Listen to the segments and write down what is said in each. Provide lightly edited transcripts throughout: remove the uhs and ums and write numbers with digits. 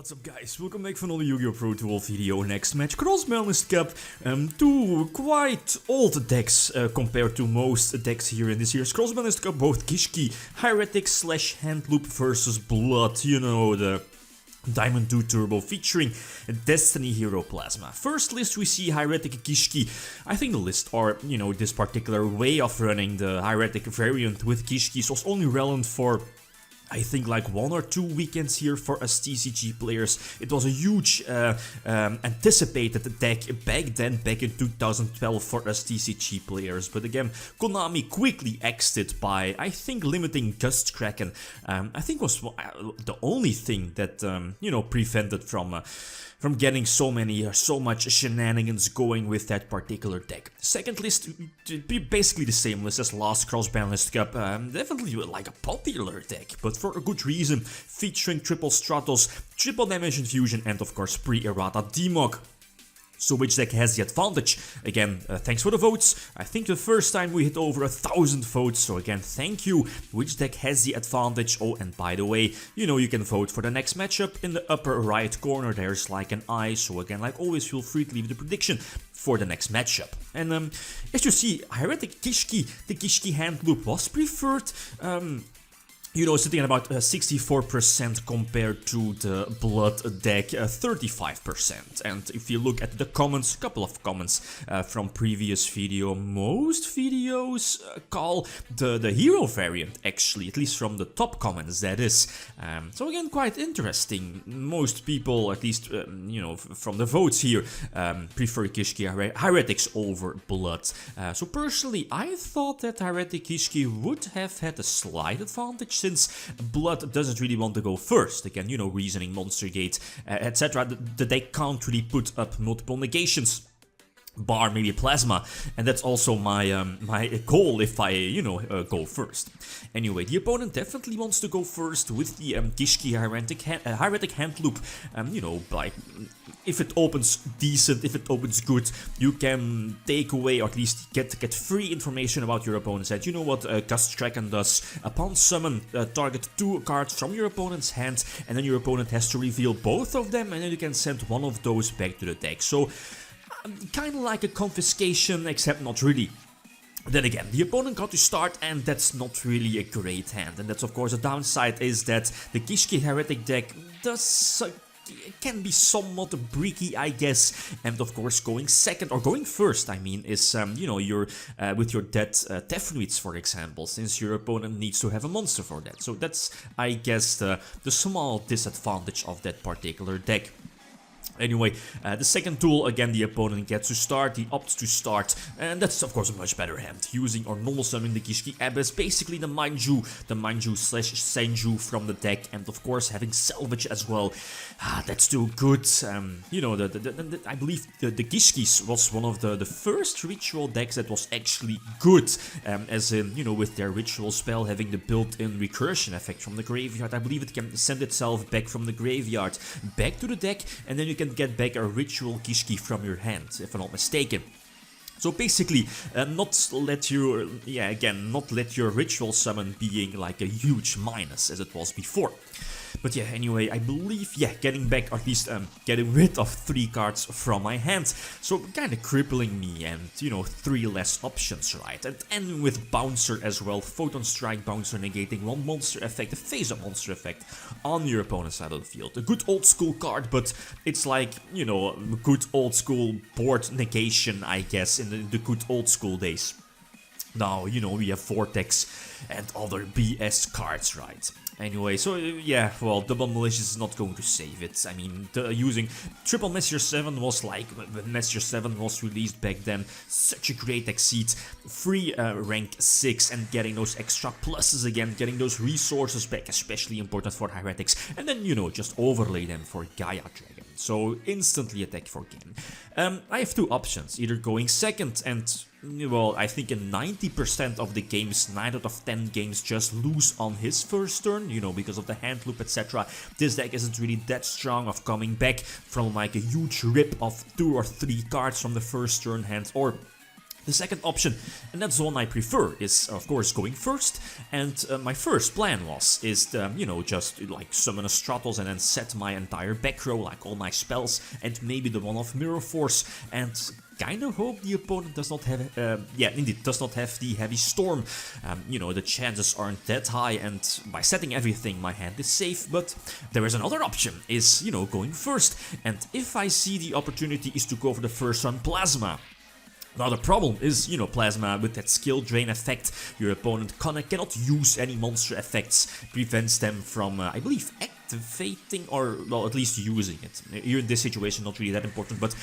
What's up guys, welcome back for another Yu-Gi-Oh! Pro Duel video. Next match, Cross-Banlist Cup. Two quite old decks compared to most decks here in this year's Cross-Banlist Cup. Both Gishki, Heretic / Handloop versus Blood, you know, the Diamond 2 Turbo featuring Destiny Hero Plasma. First list we see Heretic Gishki. I think the list, or you know, this particular way of running the Heretic variant with Gishkis was only relevant for I think like 1 or 2 weekends here for us TCG players. It was a huge anticipated deck back then, back in 2012 for us TCG players. But again, Konami quickly exited by, I think, limiting Gust Kraken. I think was the only thing that, you know, prevented from getting so much shenanigans going with that particular deck. Second list, basically the same list as last Cross-Banlist Cup. Definitely like a popular deck, but for a good reason, featuring triple Stratos, triple damage infusion, and of course pre-errata Demog. So which deck has the advantage? Again, thanks for the votes. I think the first time we hit over 1,000 votes, so again, thank you. Which deck has the advantage? Oh, and by the way, you know, you can vote for the next matchup in the upper right corner. There's like an eye, so again, like always, feel free to leave the prediction for the next matchup. And as you see, Heretic Gishki, the Gishki Handloop was preferred. You know, sitting at about 64% compared to the Blood deck, 35%. And if you look at the comments, a couple of comments from previous video, most videos call the hero variant, actually, at least from the top comments, that is. So again, quite interesting. Most people, at least, you know, from the votes here, prefer Gishki Heretics over Blood. So personally, I thought that Heretic Gishki would have had a slight advantage, since Blood doesn't really want to go first. Again, you know, reasoning, Monster Gate, etc. The deck can't really put up multiple negations, bar maybe Plasma, and that's also my my goal if I, you know, go first. Anyway, the opponent definitely wants to go first with the Gishki Heretic Handloop. You know, like, if it opens decent, if it opens good, you can take away, or at least get free information about your opponent's hand. You know what Gust Kraken does? Upon summon, target 2 cards from your opponent's hand, and then your opponent has to reveal both of them, and then you can send one of those back to the deck. So kind of like a confiscation, except not really. Then again, the opponent got to start, and that's not really a great hand. And that's of course the downside, is that the Gishki Heretic deck does can be somewhat bricky, I guess. And of course, going second, or going first, I mean, is, you know, your with your dead Tefnuits, for example, since your opponent needs to have a monster for that. So that's, I guess, the small disadvantage of that particular deck. Anyway, the second tool, again, the opponent gets to start, he opts to start, and that's of course a much better hand. Using or normal summoning the Gishki Abyss, basically the Manju / Senju from the deck, and of course having Salvage as well. That's still good. You know, I believe the Gishkis was one of the first ritual decks that was actually good, as in, you know, with their ritual spell having the built-in recursion effect from the graveyard. I believe it can send itself back from the graveyard back to the deck, and then you can get back a ritual Gishki from your hand, if I'm not mistaken. So basically, not let your ritual summon being like a huge minus as it was before. But yeah, anyway, I believe, yeah, getting back, or at least getting rid of 3 cards from my hand. So kind of crippling me, and, you know, 3 less options, right? And ending with Bouncer as well. Photon Strike Bouncer, negating 1 monster effect, a face-up monster effect on your opponent's side of the field. A good old school card, but it's like, you know, good old school board negation, I guess, in the good old school days. Now, you know, we have Vortex and other BS cards, right? Anyway, so yeah, well, Double Malicious is not going to save it. I mean, using Triple Messenger 7 was like, when Messenger 7 was released back then, such a great exceed. Free rank 6 and getting those extra pluses again, getting those resources back, especially important for Heretics. And then, you know, just overlay them for Gaia Dragon. So instantly attack for game. I have 2 options, either going second and, well, I think in 90% of the games, 9 out of 10 games just lose on his first turn, you know, because of the hand loop, etc. This deck isn't really that strong of coming back from like a huge rip of 2 or 3 cards from the first turn hand, or The second option, and that's the one I prefer, is of course going first, and my first plan is you know, just like summon a Stratos and then set my entire back row, like all my spells, and maybe the one-off Mirror Force, and kind of hope the opponent does not have, does not have the Heavy Storm. You know, the chances aren't that high, and by setting everything, my hand is safe, but there is another option, is, you know, going first, and if I see the opportunity is to go for the first run Plasma. Now the problem is, you know, Plasma with that skill drain effect, your opponent cannot use any monster effects, prevents them from, I believe, activating or, well, at least using it. Here in this situation, not really that important, but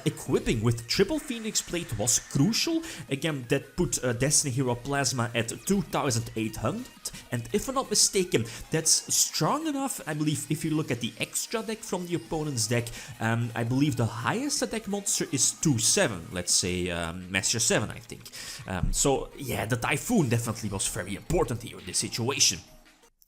equipping with triple Phoenix Blade was crucial. Again, that put Destiny Hero Plasma at 2800, and if I'm not mistaken, that's strong enough. I believe if you look at the extra deck from the opponent's deck, I believe the highest attack monster is 2-7, let's say Master 7, I think. So yeah, the Typhoon definitely was very important here in this situation.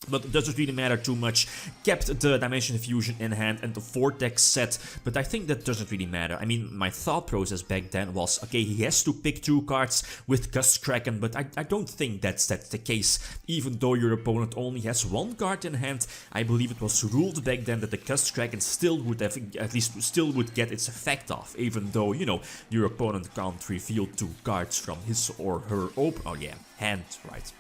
But it doesn't really matter too much. Kept the Dimension Fusion in hand and the Vortex set, but I think that doesn't really matter. I mean, my thought process back then was, okay, he has to pick 2 cards with Gust Kraken, but I don't think that's the case. Even though your opponent only has 1 card in hand, I believe it was ruled back then that the Gust Kraken still would have, at least still would get its effect off, even though, you know, your opponent can't reveal 2 cards from his or her hand, right?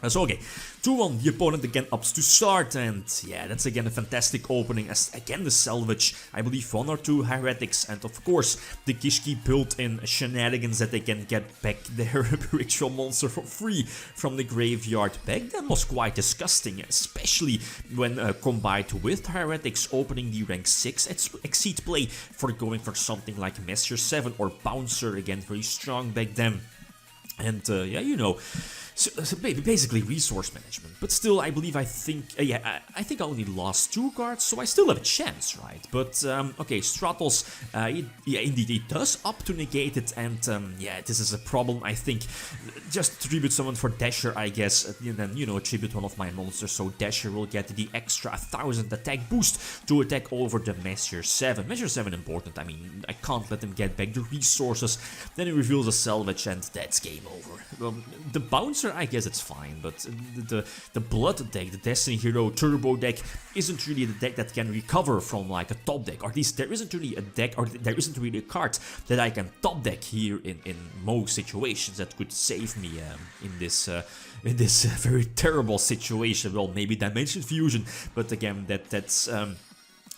So okay, 2-1, the opponent again ups to start, and yeah, that's again a fantastic opening as again the salvage, I believe 1 or 2 heretics, and of course the Gishki built-in shenanigans that they can get back their ritual monster for free from the graveyard. Back then was quite disgusting, especially when combined with heretics opening the rank 6 exceed play for going for something like Master 7 or Bouncer, again very strong back then. And yeah, you know, so basically resource management, but still I think I only lost 2 cards, so I still have a chance, right? But okay, Stratos, yeah, indeed it does up to negate it, and yeah, this is a problem. I think just tribute someone for Dasher, I guess, and then, you know, tribute one of my monsters, so Dasher will get the extra 1000 attack boost to attack over the Measure 7. Measure 7 important, I mean, I can't let him get back the resources. Then he reveals a salvage, and that's game over. The Bouncer, I guess it's fine, but the Blood deck, the Destiny Hero Turbo deck, isn't really the deck that can recover from like a top deck, or at least there isn't really a deck, or there isn't really a card that I can top deck here in most situations that could save me in this very terrible situation. Well, maybe Dimension Fusion, but again, that's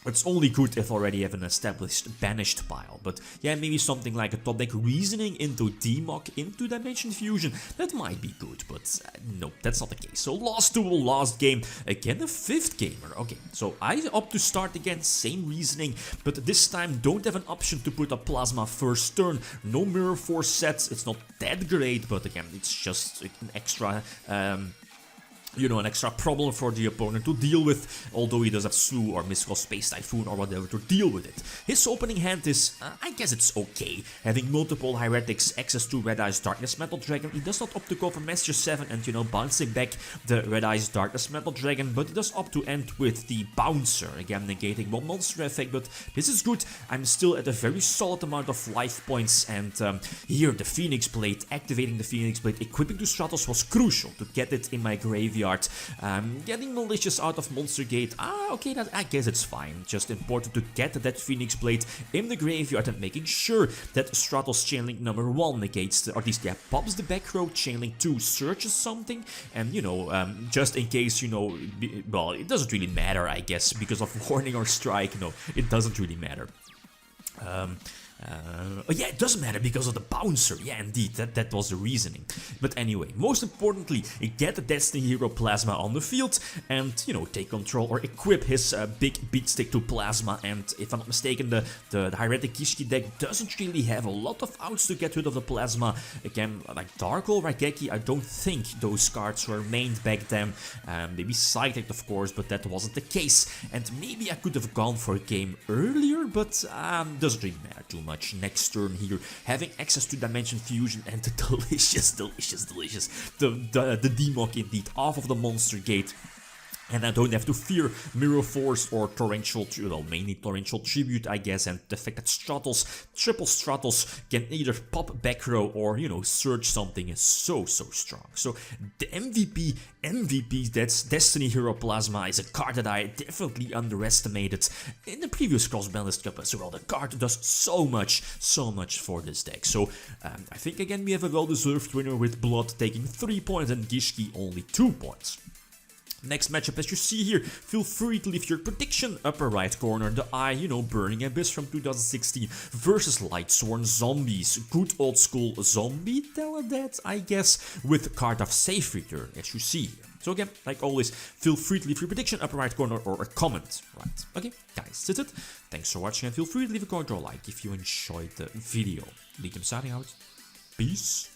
it's only good if already have an established banished pile, but yeah, maybe something like a top deck Reasoning into Demok into Dimension Fusion, that might be good, but no, that's not the case. So last duel, last game, again a 5th gamer. Okay, so I opt to start again, same reasoning, but this time don't have an option to put a Plasma first turn, no Mirror Force sets, it's not that great, but again, it's just an extra you know, an extra problem for the opponent to deal with, although he does have Slew or Mystical Space Typhoon or whatever to deal with it. His opening hand is, I guess it's okay, having multiple heretics, access to Red Eyes Darkness Metal Dragon. He does not opt to go for Master 7 and, you know, bouncing back the Red Eyes Darkness Metal Dragon, but he does opt to end with the Bouncer, again negating 1 monster effect, but this is good. I'm still at a very solid amount of life points, and here the Phoenix Blade, activating the Phoenix Blade, equipping to Stratos was crucial to get it in my graveyard. Getting Malicious out of Monster Gate, okay, I guess it's fine. Just important to get that Phoenix Blade in the graveyard and making sure that Stratos Chainlink number 1 negates, or at least, yeah, pops the back row, Chainlink 2 searches something, and, you know, just in case, you know, well, it doesn't really matter, I guess, because of Warning or Strike, no, it doesn't really matter. Yeah, it doesn't matter because of the Bouncer. Yeah, indeed, that was the reasoning. But anyway, most importantly, get the Destiny Hero Plasma on the field and, you know, take control or equip his big beatstick to Plasma. And if I'm not mistaken, the Heretic Gishki deck doesn't really have a lot of outs to get rid of the Plasma. Again, like Dark Hole Raigeki, I don't think those cards were mained back then. Maybe Psychic, of course, but that wasn't the case. And maybe I could have gone for a game earlier, but doesn't really matter too much. Next turn here, having access to Dimension Fusion and the delicious the Demok indeed off of the Monster Gate. And I don't have to fear Mirror Force or Torrential, well, mainly Torrential Tribute, I guess, and the fact that Stratos, triple Stratos, can either pop back row or, you know, surge something is so strong. So the MVP, that's Destiny Hero Plasma, is a card that I definitely underestimated in the previous Cross-Banlist Cup as well. The card does so much for this deck. So I think again we have a well-deserved winner with Blood taking 3 points and Gishki only 2 points. Next matchup, as you see here, feel free to leave your prediction upper right corner. The Eye, you know, Burning Abyss from 2016 versus Lightsworn Zombies. Good old school zombie Teledead, I guess, with card of Safe Return, as you see here. So again, like always, feel free to leave your prediction upper right corner or a comment. Right, okay, guys, that's it. Thanks for watching and feel free to leave a comment or a like if you enjoyed the video. Lithium signing out. Peace.